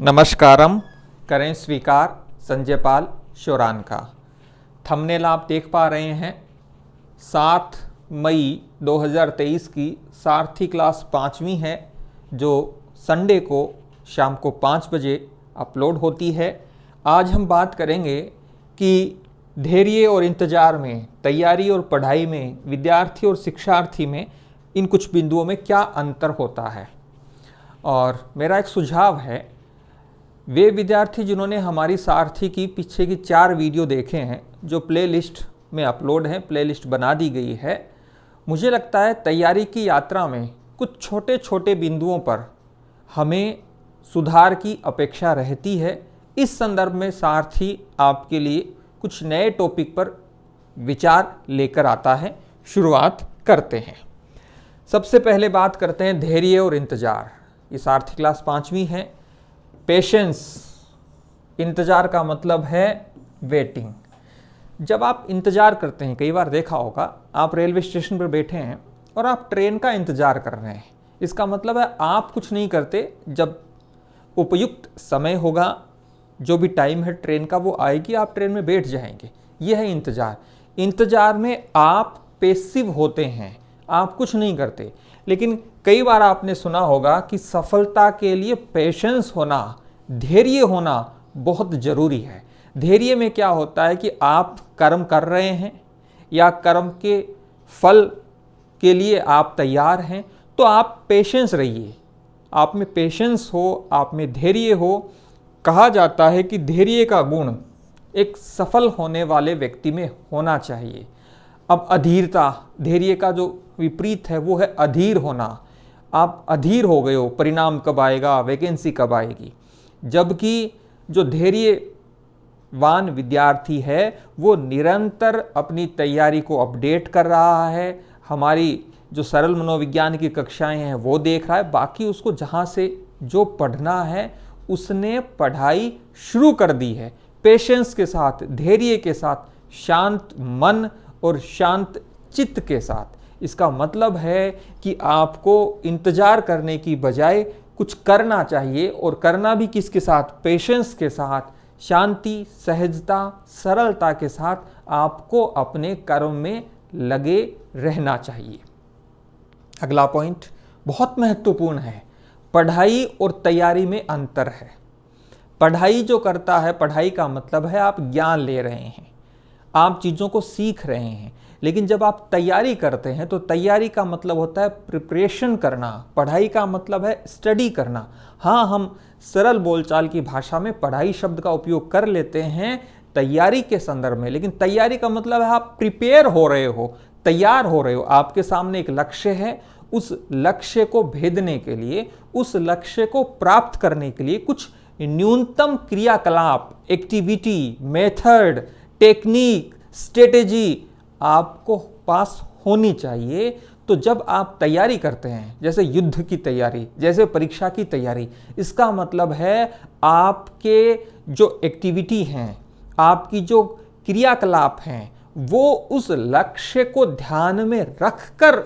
नमस्कारम, करें स्वीकार संजय पाल शोरान का। थंबनेल आप देख पा रहे हैं। 7 मई 2023 की सारथी क्लास 5वीं है, जो संडे को शाम को 5 बजे अपलोड होती है। आज हम बात करेंगे कि धैर्य और इंतज़ार में, तैयारी और पढ़ाई में, विद्यार्थी और शिक्षार्थी में इन कुछ बिंदुओं में क्या अंतर होता है। और मेरा एक सुझाव है, वे विद्यार्थी जिन्होंने हमारी सारथी की पीछे की 4 वीडियो देखे हैं, जो प्लेलिस्ट में अपलोड हैं, प्लेलिस्ट बना दी गई है, मुझे लगता है तैयारी की यात्रा में कुछ छोटे छोटे बिंदुओं पर हमें सुधार की अपेक्षा रहती है। इस संदर्भ में सारथी आपके लिए कुछ नए टॉपिक पर विचार लेकर आता है। शुरुआत करते हैं। सबसे पहले बात करते हैं धैर्य और इंतज़ार। ये सारथी क्लास 5वीं है। पेशेंस, इंतज़ार का मतलब है वेटिंग। जब आप इंतज़ार करते हैं, कई बार देखा होगा, आप रेलवे स्टेशन पर बैठे हैं और आप ट्रेन का इंतज़ार कर रहे हैं। इसका मतलब है आप कुछ नहीं करते। जब उपयुक्त समय होगा, जो भी टाइम है ट्रेन का, वो आएगी, आप ट्रेन में बैठ जाएंगे। यह है इंतज़ार। इंतज़ार में आप पैसिव होते हैं, आप कुछ नहीं करते। लेकिन कई बार आपने सुना होगा कि सफलता के लिए पेशेंस होना, धैर्य होना बहुत ज़रूरी है। धैर्य में क्या होता है कि आप कर्म कर रहे हैं या कर्म के फल के लिए आप तैयार हैं, तो आप पेशेंस रहिए। आप में पेशेंस हो, आप में धैर्य हो। कहा जाता है कि धैर्य का गुण एक सफल होने वाले व्यक्ति में होना चाहिए। अब अधीरता, धैर्य का जो विपरीत है वो है अधीर होना। आप अधीर हो गए हो, परिणाम कब आएगा, वैकेंसी कब आएगी। जबकि जो धैर्यवान विद्यार्थी है वो निरंतर अपनी तैयारी को अपडेट कर रहा है। हमारी जो सरल मनोविज्ञान की कक्षाएं हैं वो देख रहा है। बाकी उसको जहाँ से जो पढ़ना है उसने पढ़ाई शुरू कर दी है, पेशेंस के साथ, धैर्य के साथ, शांत मन और शांत चित्त के साथ। इसका मतलब है कि आपको इंतज़ार करने की बजाय कुछ करना चाहिए, और करना भी किसके साथ? पेशेंस के साथ, शांति, सहजता, सरलता के साथ आपको अपने कर्म में लगे रहना चाहिए। अगला पॉइंट बहुत महत्वपूर्ण है। पढ़ाई और तैयारी में अंतर है। पढ़ाई जो करता है, पढ़ाई का मतलब है आप ज्ञान ले रहे हैं, आप चीज़ों को सीख रहे हैं। लेकिन जब आप तैयारी करते हैं तो तैयारी का मतलब होता है प्रिपरेशन करना। पढ़ाई का मतलब है स्टडी करना। हाँ, हम सरल बोलचाल की भाषा में पढ़ाई शब्द का उपयोग कर लेते हैं तैयारी के संदर्भ में, लेकिन तैयारी का मतलब है आप प्रिपेयर हो रहे हो, तैयार हो रहे हो। आपके सामने एक लक्ष्य है, उस लक्ष्य को भेदने के लिए, उस लक्ष्य को प्राप्त करने के लिए कुछ न्यूनतम क्रियाकलाप, एक्टिविटी, मेथड, टेक्निक, स्ट्रेटेजी आपको पास होनी चाहिए। तो जब आप तैयारी करते हैं, जैसे युद्ध की तैयारी, जैसे परीक्षा की तैयारी, इसका मतलब है आपके जो एक्टिविटी हैं, आपकी जो क्रियाकलाप हैं, वो उस लक्ष्य को ध्यान में रखकर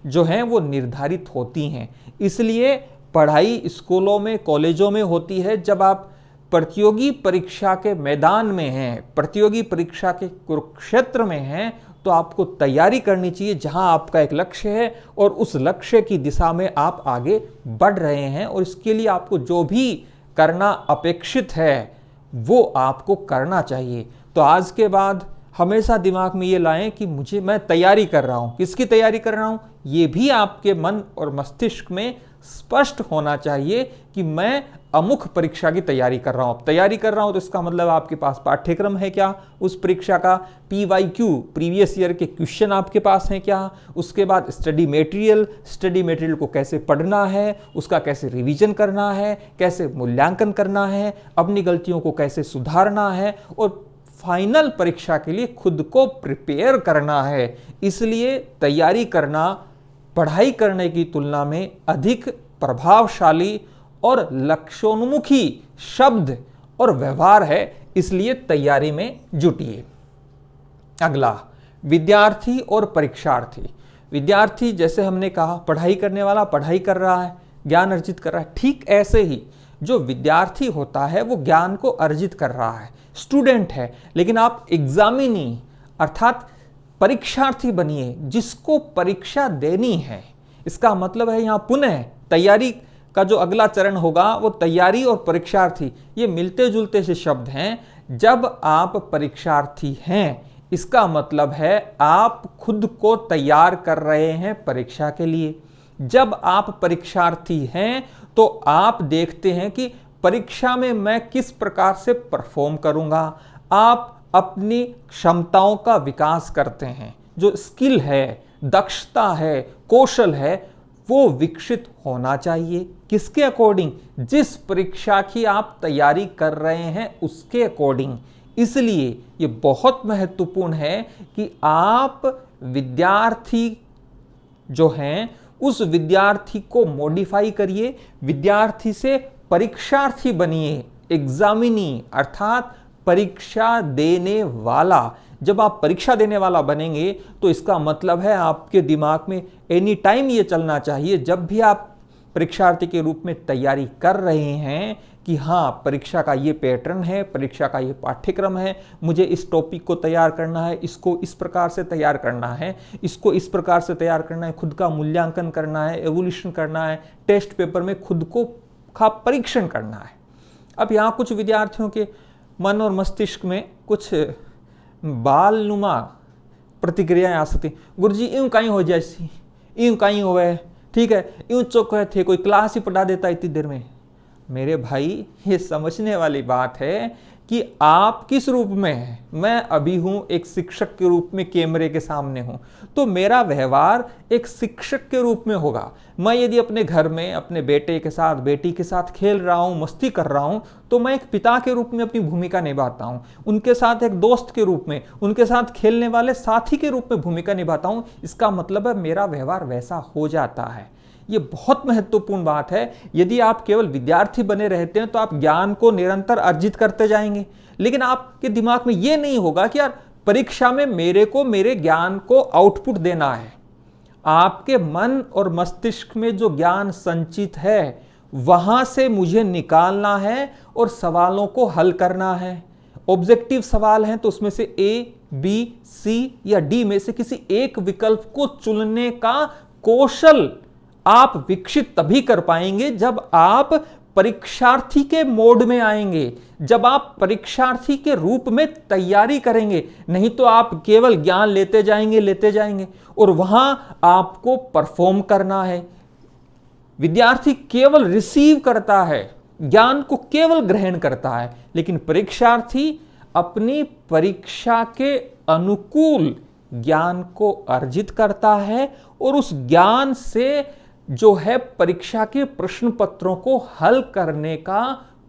जो हैं वो निर्धारित होती हैं। इसलिए पढ़ाई स्कूलों में, कॉलेजों में होती है। जब आप प्रतियोगी परीक्षा के मैदान में हैं, प्रतियोगी परीक्षा के कुरुक्षेत्र में हैं, तो आपको तैयारी करनी चाहिए जहां आपका एक लक्ष्य है और उस लक्ष्य की दिशा में आप आगे बढ़ रहे हैं। और इसके लिए आपको जो भी करना अपेक्षित है वो आपको करना चाहिए। तो आज के बाद हमेशा दिमाग में ये लाएं कि मैं तैयारी कर रहा हूं। किसकी तैयारी कर रहा हूं? ये भी आपके मन और मस्तिष्क में स्पष्ट होना चाहिए कि मैं अमुक परीक्षा की तैयारी कर रहा हूं। तैयारी कर रहा हूं तो इसका मतलब आपके पास पाठ्यक्रम है क्या, उस परीक्षा का PYQ, प्रीवियस ईयर के क्वेश्चन आपके पास हैं क्या, उसके बाद स्टडी मटेरियल को कैसे पढ़ना है, उसका कैसे रिवीजन करना है, कैसे मूल्यांकन करना है, अपनी गलतियों को कैसे सुधारना है, और फाइनल परीक्षा के लिए खुद को प्रिपेयर करना है। इसलिए तैयारी करना पढ़ाई करने की तुलना में अधिक प्रभावशाली और लक्ष्योन्मुखी शब्द और व्यवहार है। इसलिए तैयारी में जुटिए। अगला, विद्यार्थी और परीक्षार्थी। विद्यार्थी, जैसे हमने कहा, पढ़ाई करने वाला पढ़ाई कर रहा है, ज्ञान अर्जित कर रहा है। ठीक ऐसे ही जो विद्यार्थी होता है वो ज्ञान को अर्जित कर रहा है, स्टूडेंट है, लेकिन आप एग्जामिनी अर्थात परीक्षार्थी बनिए जिसको परीक्षा देनी है। इसका मतलब है यहाँ पुनः तैयारी का जो अगला चरण होगा वो तैयारी और परीक्षार्थी, ये मिलते जुलते से शब्द हैं। जब आप परीक्षार्थी हैं इसका मतलब है आप खुद को तैयार कर रहे हैं परीक्षा के लिए। जब आप परीक्षार्थी हैं तो आप देखते हैं कि परीक्षा में मैं किस प्रकार से परफॉर्म करूंगा। आप अपनी क्षमताओं का विकास करते हैं, जो स्किल है, दक्षता है, कौशल है, वो विकसित होना चाहिए। किसके अकॉर्डिंग? जिस परीक्षा की आप तैयारी कर रहे हैं उसके अकॉर्डिंग। इसलिए ये बहुत महत्वपूर्ण है कि आप विद्यार्थी जो हैं उस विद्यार्थी को मॉडिफाई करिए, विद्यार्थी से परीक्षार्थी बनिए, एग्जामिनी अर्थात परीक्षा देने वाला। जब आप परीक्षा देने वाला बनेंगे तो इसका मतलब है आपके दिमाग में एनी टाइम ये चलना चाहिए, जब भी आप परीक्षार्थी के रूप में तैयारी कर रहे हैं, कि हाँ परीक्षा का ये पैटर्न है, परीक्षा का ये पाठ्यक्रम है, मुझे इस टॉपिक को तैयार करना है, इसको इस प्रकार से तैयार करना है, इसको इस प्रकार से तैयार करना है, खुद का मूल्यांकन करना है, एवोल्यूशन करना है, टेस्ट पेपर में खुद को का परीक्षण करना है। अब यहाँ कुछ विद्यार्थियों के मन और मस्तिष्क में कुछ बालनुमा प्रतिक्रियाएं आ सकती। गुरुजी यूं कहीं हो जैसी, यूं कहीं हो गए, ठीक है, यूं चौक थे, कोई क्लास ही पढ़ा देता इतनी देर में। मेरे भाई ये समझने वाली बात है कि आप किस रूप में हैं। मैं अभी हूं एक शिक्षक के रूप में, कैमरे के सामने हूं, तो मेरा व्यवहार एक शिक्षक के रूप में होगा। मैं यदि अपने घर में अपने बेटे के साथ, बेटी के साथ खेल रहा हूं, मस्ती कर रहा हूं, तो मैं एक पिता के रूप में अपनी भूमिका निभाता हूं, उनके साथ एक दोस्त के रूप में, उनके साथ खेलने वाले साथी के रूप में भूमिका निभाता हूं। इसका मतलब है मेरा व्यवहार वैसा हो जाता है। ये बहुत महत्वपूर्ण बात है। यदि आप केवल विद्यार्थी बने रहते हैं तो आप ज्ञान को निरंतर अर्जित करते जाएंगे, लेकिन आपके दिमाग में ये नहीं होगा कि यार परीक्षा में मेरे को मेरे ज्ञान को आउटपुट देना है। आपके मन और मस्तिष्क में जो ज्ञान संचित है वहां से मुझे निकालना है और सवालों को हल करना है। ऑब्जेक्टिव सवाल हैं तो उसमें से ए, बी, सी या डी में से किसी एक विकल्प को चुनने का कौशल आप विकसित तभी कर पाएंगे जब आप परीक्षार्थी के मोड में आएंगे, जब आप परीक्षार्थी के रूप में तैयारी करेंगे। नहीं तो आप केवल ज्ञान लेते जाएंगे और वहां आपको परफॉर्म करना है। विद्यार्थी केवल रिसीव करता है, ज्ञान को केवल ग्रहण करता है, लेकिन परीक्षार्थी अपनी परीक्षा के अनुकूल ज्ञान को अर्जित करता है और उस ज्ञान से जो है परीक्षा के प्रश्न पत्रों को हल करने का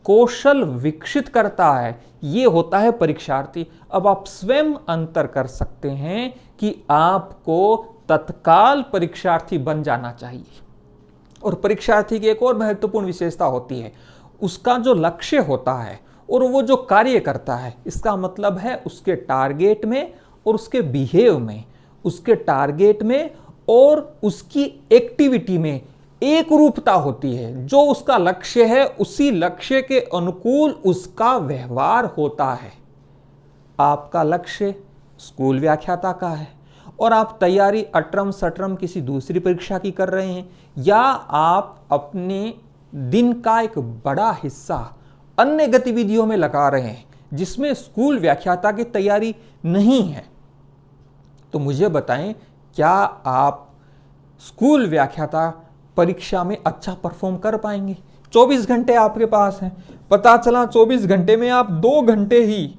कौशल विकसित करता है। ये होता है परीक्षार्थी। अब आप स्वयं अंतर कर सकते हैं कि आपको तत्काल परीक्षार्थी बन जाना चाहिए। और परीक्षार्थी की एक और महत्वपूर्ण विशेषता होती है, उसका जो लक्ष्य होता है और वो जो कार्य करता है, इसका मतलब है उसके टारगेट में और उसके बिहेव में, उसके टारगेट में और उसकी एक्टिविटी में एक रूपता होती है। जो उसका लक्ष्य है उसी लक्ष्य के अनुकूल उसका व्यवहार होता है। आपका लक्ष्य स्कूल व्याख्याता का है और आप तैयारी अटरम सटरम किसी दूसरी परीक्षा की कर रहे हैं, या आप अपने दिन का एक बड़ा हिस्सा अन्य गतिविधियों में लगा रहे हैं जिसमें स्कूल व्याख्याता की तैयारी नहीं है, तो मुझे बताएं क्या आप स्कूल व्याख्याता परीक्षा में अच्छा परफॉर्म कर पाएंगे? 24 घंटे आपके पास हैं, पता चला 24 घंटे में आप 2 घंटे ही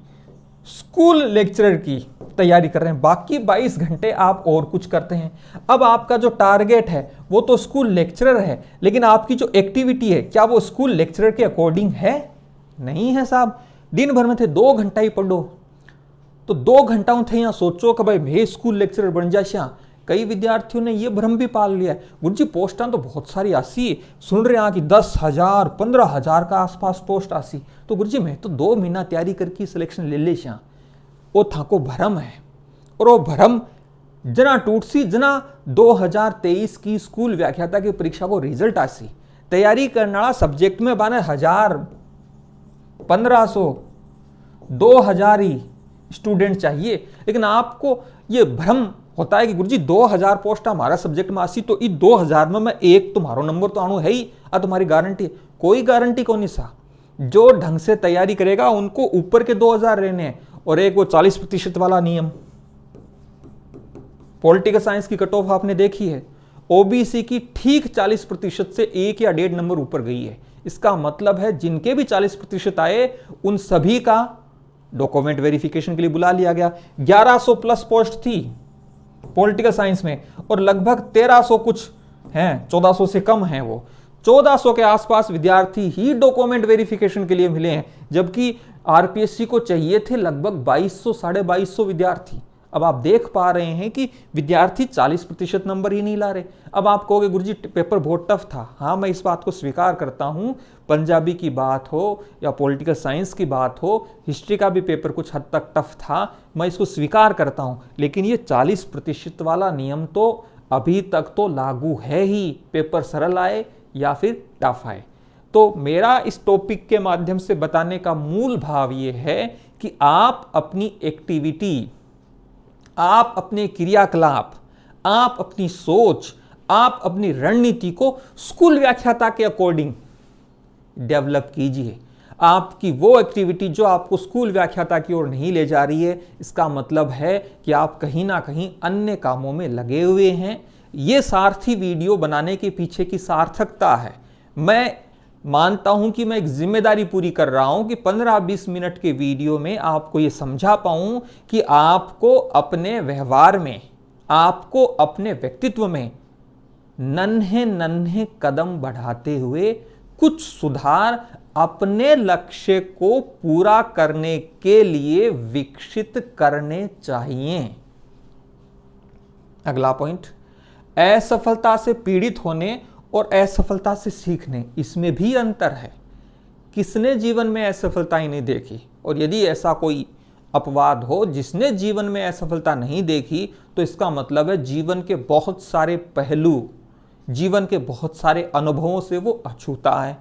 स्कूल लेक्चरर की तैयारी कर रहे हैं, बाकी 22 घंटे आप और कुछ करते हैं। अब आपका जो टारगेट है वो तो स्कूल लेक्चरर है, लेकिन आपकी जो एक्टिविटी है क्या वो स्कूल लेक्चरर के अकॉर्डिंग है? नहीं है साहब। दिन भर में थे 2 घंटा ही पढ़ो, तो 2 घंटा थे यहाँ सोचो कि भाई मैं स्कूल लेक्चरर बन जाए। कई विद्यार्थियों ने यह भ्रम भी पाल लिया है, गुरुजी पोस्टां तो बहुत सारी आसी, सुन रहे हैं कि 10,000 15,000 का आसपास पोस्ट आसी, तो गुरुजी मैं तो 2 महीना तैयारी करके सिलेक्शन ले ले श्या। वो था को भ्रम है, और वो भ्रम जना टूट सी जना 2023 की स्कूल व्याख्याता की परीक्षा को रिजल्ट आसी, तैयारी करने वाला सब्जेक्ट में बने 1000, 1500, 2000 ही स्टूडेंट चाहिए। लेकिन आपको ये भ्रम होता है कि गुरुजी 2000 पोस्ट हमारा सब्जेक्ट में आसी तो ये 2000 में मैं एक तुम्हारो नंबर तो आणु है ही, तुम्हारी गारंटी है। कोई गारंटी को नहीं सा। जो ढंग से तैयारी करेगा उनको ऊपर के 2000 रहने हैं। और एक वो 40% वाला नियम, पॉलिटिकल साइंस की कट ऑफ आपने देखी है, ओबीसी की ठीक 40% से 1 या 1.5 नंबर ऊपर गई है। इसका मतलब है जिनके भी 40% आए उन सभी का डॉक्यूमेंट वेरिफिकेशन के लिए बुला लिया गया। 1100 प्लस पोस्ट थी पॉलिटिकल साइंस में और लगभग 1300 कुछ हैं, 1400 से कम हैं। वो 1400 के आसपास विद्यार्थी ही डॉक्यूमेंट वेरिफिकेशन के लिए मिले हैं, जबकि आरपीएससी को चाहिए थे लगभग 2200, 2250 विद्यार्थी। अब आप देख पा रहे हैं कि विद्यार्थी 40% नंबर ही नहीं ला रहे। अब आप कहोगे गुरुजी पेपर बहुत टफ था। हाँ, मैं इस बात को स्वीकार करता हूँ। पंजाबी की बात हो या पॉलिटिकल साइंस की बात हो, हिस्ट्री का भी पेपर कुछ हद तक टफ था, मैं इसको स्वीकार करता हूँ। लेकिन ये 40% वाला नियम तो अभी तक तो लागू है ही, पेपर सरल आए या फिर टफ आए। तो मेरा इस टॉपिक के माध्यम से बताने का मूल भाव ये है कि आप अपनी एक्टिविटी, आप अपने क्रियाकलाप, आप अपनी सोच, आप अपनी रणनीति को स्कूल व्याख्याता के अकॉर्डिंग डेवलप कीजिए। आपकी वो एक्टिविटी जो आपको स्कूल व्याख्याता की ओर नहीं ले जा रही है, इसका मतलब है कि आप कहीं ना कहीं अन्य कामों में लगे हुए हैं। ये सारथी वीडियो बनाने के पीछे की सार्थकता है। मैं मानता हूं कि मैं एक जिम्मेदारी पूरी कर रहा हूं कि 15-20 मिनट के वीडियो में आपको यह समझा पाऊं कि आपको अपने व्यवहार में, आपको अपने व्यक्तित्व में नन्हे नन्हे कदम बढ़ाते हुए कुछ सुधार अपने लक्ष्य को पूरा करने के लिए विकसित करने चाहिए। अगला पॉइंट, असफलता से पीड़ित होने और असफलता से सीखने, इसमें भी अंतर है। किसने जीवन में असफलता ही नहीं देखी? और यदि ऐसा कोई अपवाद हो जिसने जीवन में असफलता नहीं देखी, तो इसका मतलब है जीवन के बहुत सारे पहलू, जीवन के बहुत सारे अनुभवों से वो अछूता है।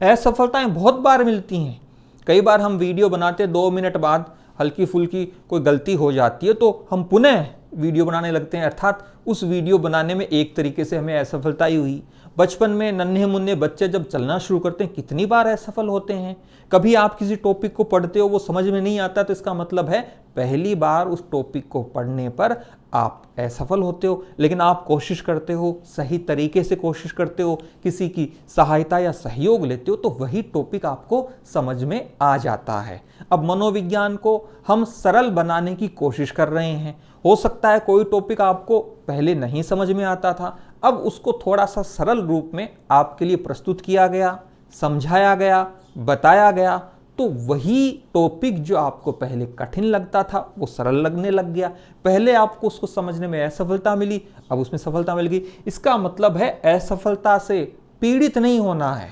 असफलताएं बहुत बार मिलती हैं। कई बार हम वीडियो बनाते 2 मिनट बाद हल्की फुल्की कोई गलती हो जाती है तो हम पुनः वीडियो बनाने लगते हैं, अर्थात उस वीडियो बनाने में एक तरीके से हमें असफलता ही हुई। बचपन में नन्हे मुन्ने बच्चे जब चलना शुरू करते हैं कितनी बार असफल होते हैं। कभी आप किसी टॉपिक को पढ़ते हो, वो समझ में नहीं आता, तो इसका मतलब है पहली बार उस टॉपिक को पढ़ने पर आप असफल होते हो। लेकिन आप कोशिश करते हो, सही तरीके से कोशिश करते हो, किसी की सहायता या सहयोग लेते हो, तो वही टॉपिक आपको समझ में आ जाता है। अब मनोविज्ञान को हम सरल बनाने की कोशिश कर रहे हैं। हो सकता है कोई टॉपिक आपको पहले नहीं समझ में आता था, अब उसको थोड़ा सा सरल रूप में आपके लिए प्रस्तुत किया गया, समझाया गया, बताया गया, तो वही टॉपिक जो आपको पहले कठिन लगता था वो सरल लगने लग गया। पहले आपको उसको समझने में असफलता मिली, अब उसमें सफलता मिल गई। इसका मतलब है असफलता से पीड़ित नहीं होना है,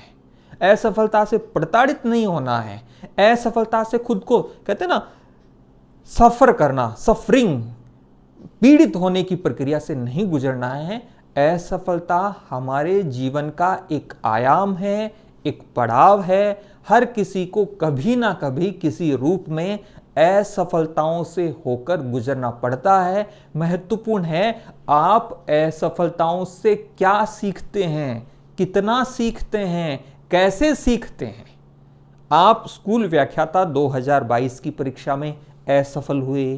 असफलता से प्रताड़ित नहीं होना है, असफलता से खुद को कहते ना सफर करना, सफरिंग, पीड़ित होने की प्रक्रिया से नहीं गुजरना है। असफलता हमारे जीवन का एक आयाम है, एक पड़ाव है। हर किसी को कभी ना कभी किसी रूप में असफलताओं से होकर गुजरना पड़ता है। महत्वपूर्ण है आप असफलताओं से क्या सीखते हैं, कितना सीखते हैं, कैसे सीखते हैं। आप स्कूल व्याख्याता 2022 की परीक्षा में असफल हुए,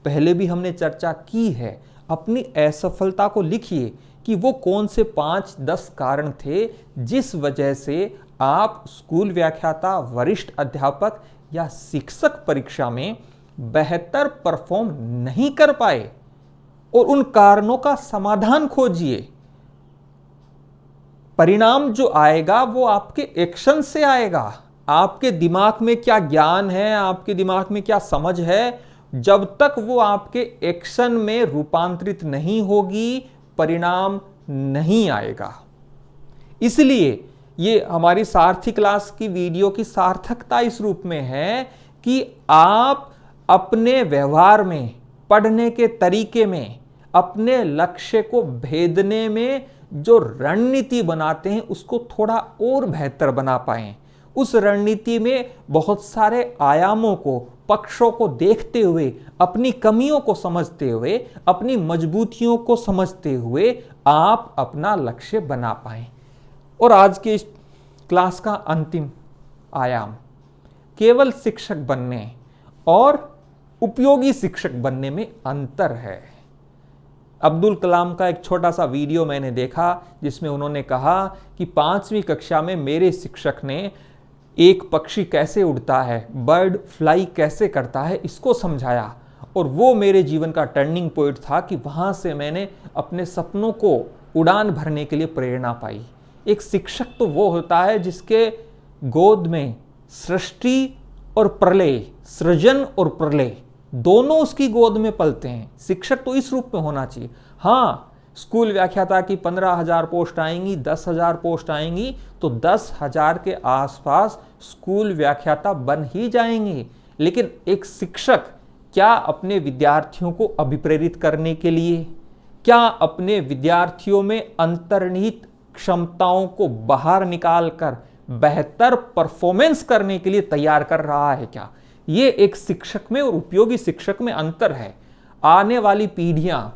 पहले भी हमने चर्चा की है। अपनी असफलता को लिखिए कि वो कौन से 5-10 कारण थे जिस वजह से आप स्कूल व्याख्याता, वरिष्ठ अध्यापक या शिक्षक परीक्षा में बेहतर परफॉर्म नहीं कर पाए, और उन कारणों का समाधान खोजिए। परिणाम जो आएगा वो आपके एक्शन से आएगा। आपके दिमाग में क्या ज्ञान है, आपके दिमाग में क्या समझ है, जब तक वो आपके एक्शन में रूपांतरित नहीं होगी परिणाम नहीं आएगा। इसलिए ये हमारी सारथी क्लास की वीडियो की सार्थकता इस रूप में है कि आप अपने व्यवहार में, पढ़ने के तरीके में, अपने लक्ष्य को भेदने में जो रणनीति बनाते हैं उसको थोड़ा और बेहतर बना पाएं। उस रणनीति में बहुत सारे आयामों को, पक्षों को देखते हुए, अपनी कमियों को समझते हुए, अपनी मजबूतियों को समझते हुए आप अपना लक्ष्य बना पाएं। और आज के इस क्लास का अंतिम आयाम केवल शिक्षक बनने और उपयोगी शिक्षक बनने में अंतर है। अब्दुल कलाम का एक छोटा सा वीडियो मैंने देखा जिसमें उन्होंने कहा कि 5वीं कक्षा में मेरे शिक्षक ने एक पक्षी कैसे उड़ता है, बर्ड फ्लाई कैसे करता है, इसको समझाया। और वो मेरे जीवन का टर्निंग पॉइंट था कि वहाँ से मैंने अपने सपनों को उड़ान भरने के लिए प्रेरणा पाई। एक शिक्षक तो वो होता है जिसके गोद में सृष्टि और प्रलय, सृजन और प्रलय दोनों उसकी गोद में पलते हैं। शिक्षक तो इस रूप में होना चाहिए। हाँ, स्कूल व्याख्याता की 15,000 पोस्ट आएंगी, 10,000 पोस्ट आएंगी तो 10,000 के आसपास स्कूल व्याख्याता बन ही जाएंगे। लेकिन एक शिक्षक क्या अपने विद्यार्थियों को अभिप्रेरित करने के लिए, क्या अपने विद्यार्थियों में अंतर्निहित क्षमताओं को बाहर निकालकर बेहतर परफॉर्मेंस करने के लिए तैयार कर रहा है क्या? ये एक शिक्षक में और उपयोगी शिक्षक में अंतर है। आने वाली पीढ़ियां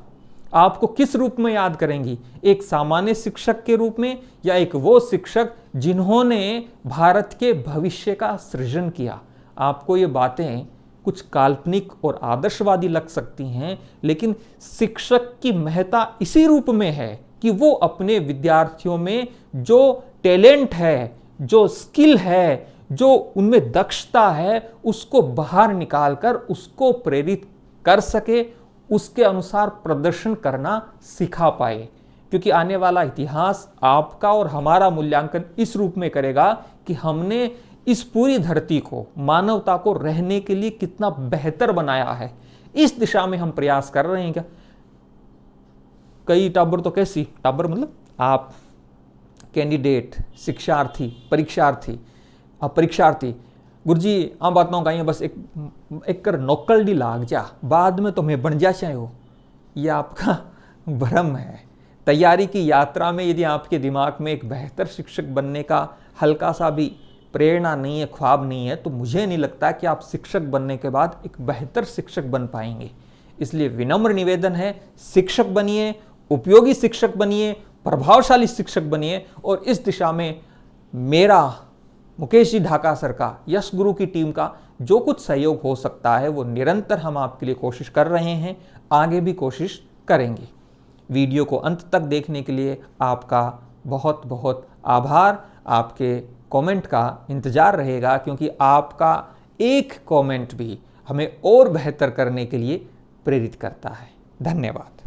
आपको किस रूप में याद करेंगी? एक सामान्य शिक्षक के रूप में, या एक वो शिक्षक जिन्होंने भारत के भविष्य का सृजन किया? आपको ये बातें कुछ काल्पनिक और आदर्शवादी लग सकती हैं, लेकिन शिक्षक की महत्ता इसी रूप में है कि वो अपने विद्यार्थियों में जो टैलेंट है, जो स्किल है, जो उनमें दक्षता है, उसको बाहर निकालकर उसको प्रेरित कर सके, उसके अनुसार प्रदर्शन करना सिखा पाए। क्योंकि आने वाला इतिहास आपका और हमारा मूल्यांकन इस रूप में करेगा कि हमने इस पूरी धरती को, मानवता को रहने के लिए कितना बेहतर बनाया है। इस दिशा में हम प्रयास कर रहे हैं क्या? कई टाबर तो कैसी टाबर मतलब आप कैंडिडेट, शिक्षार्थी, परीक्षार्थी गुरुजी आ बात ना कहीं बस एक कर नौकल डी लाग जा, बाद में तुम्हें बन जा चाहे हो। ये आपका भ्रम है। तैयारी की यात्रा में यदि आपके दिमाग में एक बेहतर शिक्षक बनने का हल्का सा भी प्रेरणा नहीं है, ख्वाब नहीं है, तो मुझे नहीं लगता कि आप शिक्षक बनने के बाद एक बेहतर शिक्षक बन पाएंगे। इसलिए विनम्र निवेदन है, शिक्षक बनिए, उपयोगी शिक्षक बनिए, प्रभावशाली शिक्षक बनिए। और इस दिशा में मेरा, मुकेश जी ढाका सर का, यश गुरु की टीम का जो कुछ सहयोग हो सकता है वो निरंतर हम आपके लिए कोशिश कर रहे हैं, आगे भी कोशिश करेंगे। वीडियो को अंत तक देखने के लिए आपका बहुत बहुत आभार। आपके कमेंट का इंतज़ार रहेगा, क्योंकि आपका एक कमेंट भी हमें और बेहतर करने के लिए प्रेरित करता है। धन्यवाद।